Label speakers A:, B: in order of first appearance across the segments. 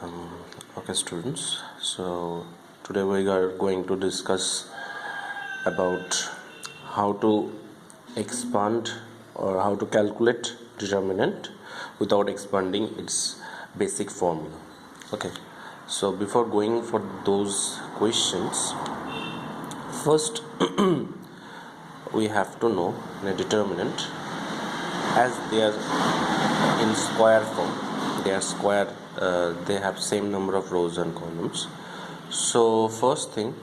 A: Um, okay, students. So today we are going to discuss about how to expand or how to calculate determinant without expanding its basic formula. Okay. So before going for those questions, first we have to know a determinant as they are in square form. They are square. They have same number of rows and columns. So first thing,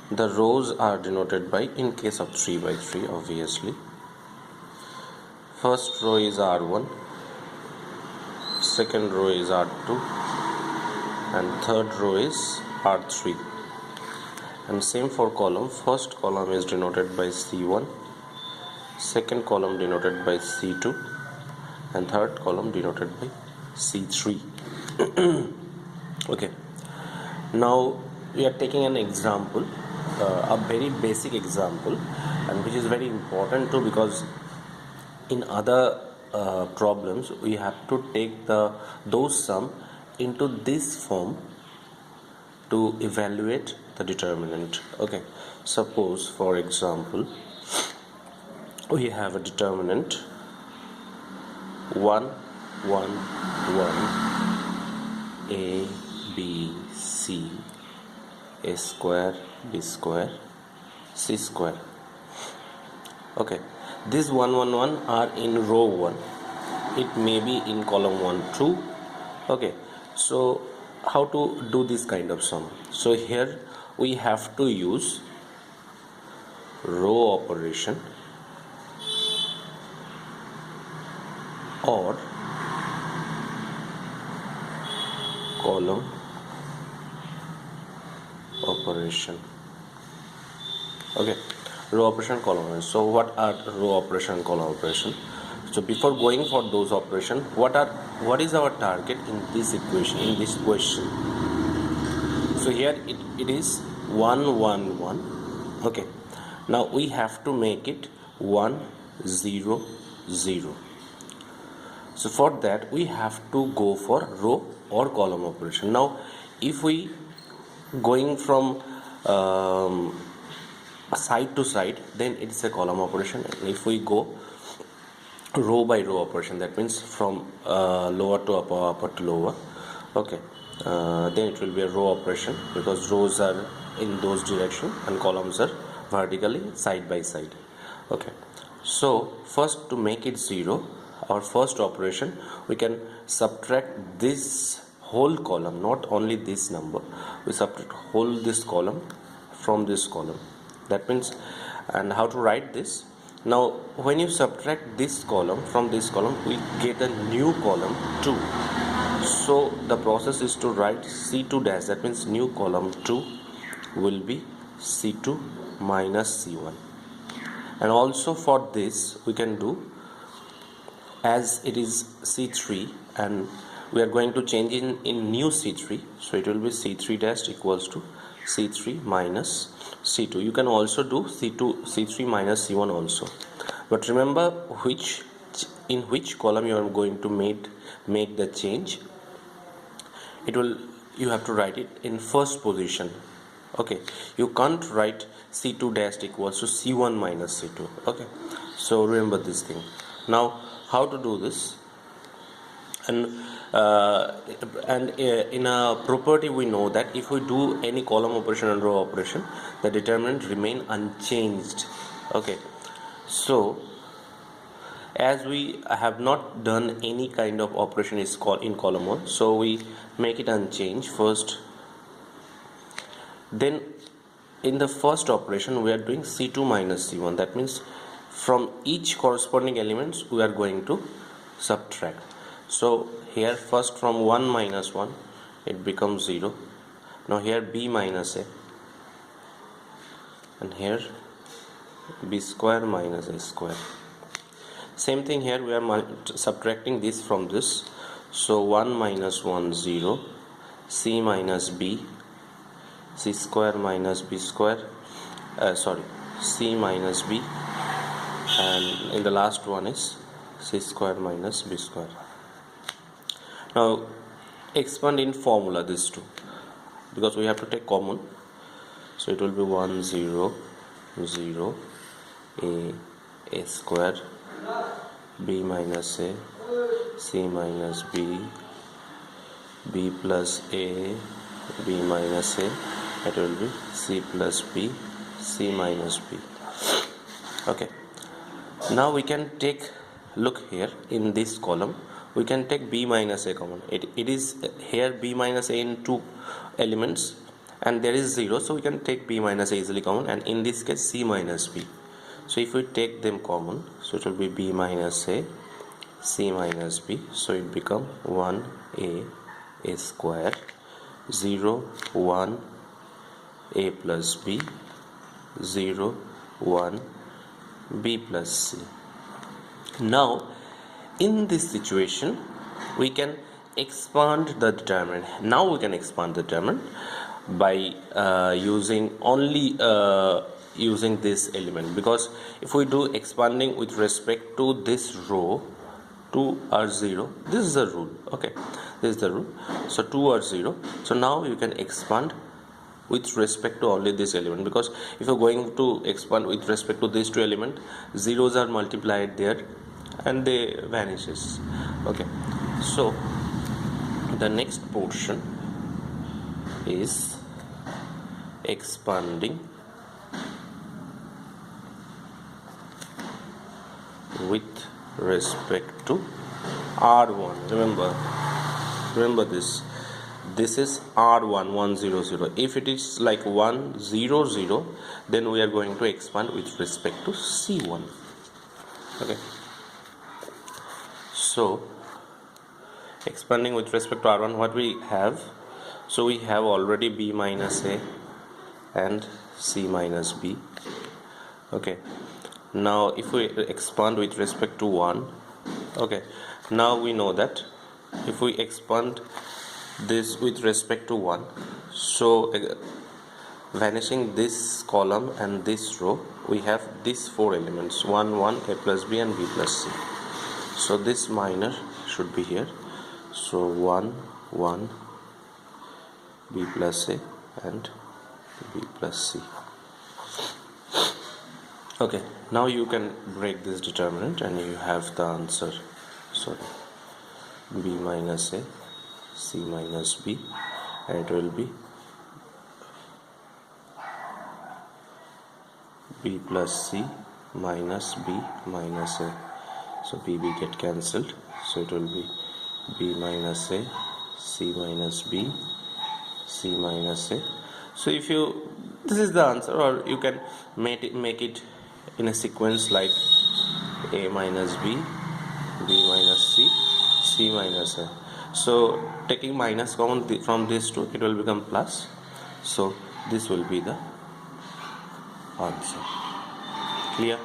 A: the rows are denoted by, in case of 3 by 3, obviously, first row is R1, second row is R2, and third row is R3. And same for column. First column is denoted by C1, second column denoted by C2, and third column denoted by C3. Okay, now we are taking an example, a very basic example, and which is very important too, because in other problems we have to take those sum into this form to evaluate the determinant. Okay, suppose for example we have a determinant 1 1 1 a b c a square b square c square. Okay, these 1 1 1 are in row 1, it may be in column 1 2. Okay, so how to do this kind of sum? So here we have to use row operation or column operation. Okay, row operation, column operation. So what are row operation, column operation? So before going for those operation, what is our target in this equation, in this question? So here it is 1 1 1. Okay, now we have to make it 1 0 0. So for that we have to go for row or column operation. Now if we going from side to side, then it's a column operation. And if we go row by row operation, that means from lower to upper, upper to lower, okay, then it will be a row operation, because rows are in those direction and columns are vertically side by side. Okay, so first, to make it 0, our first operation, we can subtract this whole column, not only this number, we subtract whole this column from this column. That means, and how to write this? Now when you subtract this column from this column, we get a new column 2. So the process is to write C2 dash, that means new column 2 will be C2 minus C1. And also for this we can do, as it is C3 and we are going to change in new C3, so it will be C3 dash equals to C3 minus C2. You can also do C3 minus C1 also, but remember in which column you are going to make the change. You have to write it in first position. Okay, you can't write C2 dash equals to C1 minus C2. Okay, so remember this thing. Now how to do this? And in a property we know that if we do any column operation and row operation, the determinant remain unchanged. Okay, so as we have not done any kind of operation is called in column 1, so we make it unchanged first. Then in the first operation we are doing C2 minus C1, that means from each corresponding elements we are going to subtract. So here first from 1 minus 1 it becomes 0. Now here b minus a, and here b square minus a square. Same thing here, we are subtracting this from this. So 1 minus 1 0, c minus b, c square minus b square, c minus b, and in the last one is c square minus b square. Now expand in formula these two, because we have to take common. So it will be 1 0 0 a square b minus a c minus b plus a b minus a, it will be c plus b c minus b. Okay, now we can take, look here in this column, we can take b minus a common. It is here b minus a in two elements and there is 0, so we can take b minus a easily common, and in this case c minus b. So if we take them common, so it will be b minus a c minus b, so it become 1 a square 0 1 a plus b 0 1 b plus c. Now in this situation we can expand the determinant. Now we can expand the determinant by using only using this element, because if we do expanding with respect to this row, 2 are 0, this is the rule. Okay, this is the rule. So 2 are 0, so now you can expand with respect to only this element, because if you're going to expand with respect to these two elements, zeros are multiplied there and they vanishes. Okay, so the next portion is expanding with respect to R1. Remember this is R1 100. If it is like 100, then we are going to expand with respect to C1. Okay, so expanding with respect to R1, what we have, so we have already b minus a and c minus b. Okay, now if we expand with respect to 1, okay, now we know that if we expand this with respect to 1, so vanishing this column and this row, we have these four elements 1 1 a plus b and b plus c. So this minor should be here, so 1 1 b plus a and b plus c. Okay, now you can break this determinant and you have the answer. Sorry, b minus a c minus b, and it will be b plus c minus b minus a. So b get cancelled, so it will be b minus a c minus b c minus a. So if you, this is the answer, or you can make it in a sequence like a minus b minus c c minus a. So taking minus common from these two, it will become plus, so this will be the answer. Clear?